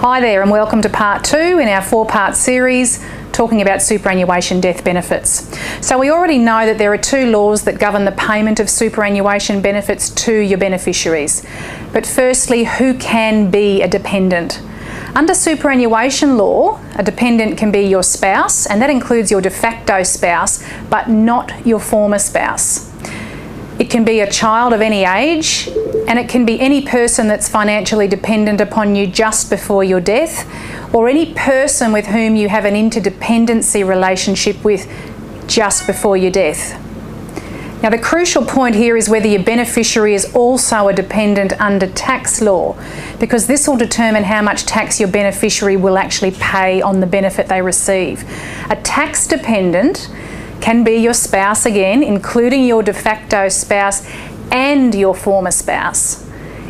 Hi there and welcome to part 2 in our 4-part series talking about superannuation death benefits. So we already know that there are 2 laws that govern the payment of superannuation benefits to your beneficiaries. But firstly, who can be a dependent? Under superannuation law, a dependent can be your spouse, and that includes your de facto spouse, but not your former spouse. It can be a child of any age, and it can be any person that's financially dependent upon you just before your death, or any person with whom you have an interdependency relationship with just before your death. Now, the crucial point here is whether your beneficiary is also a dependent under tax law, because this will determine how much tax your beneficiary will actually pay on the benefit they receive. A tax dependent can be your spouse again, including your de facto spouse and your former spouse.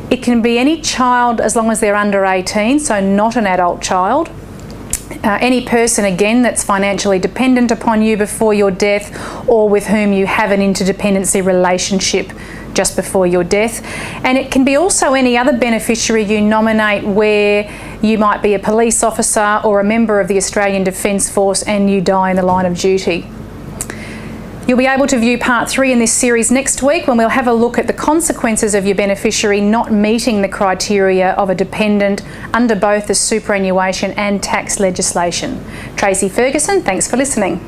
It can be any child as long as they're under 18, so not an adult child. Any person again that's financially dependent upon you before your death, or with whom you have an interdependency relationship just before your death. And it can be also any other beneficiary you nominate where you might be a police officer or a member of the Australian Defence Force and you die in the line of duty. You'll be able to view part 3 in this series next week, when we'll have a look at the consequences of your beneficiary not meeting the criteria of a dependent under both the superannuation and tax legislation. Tracy Ferguson, thanks for listening.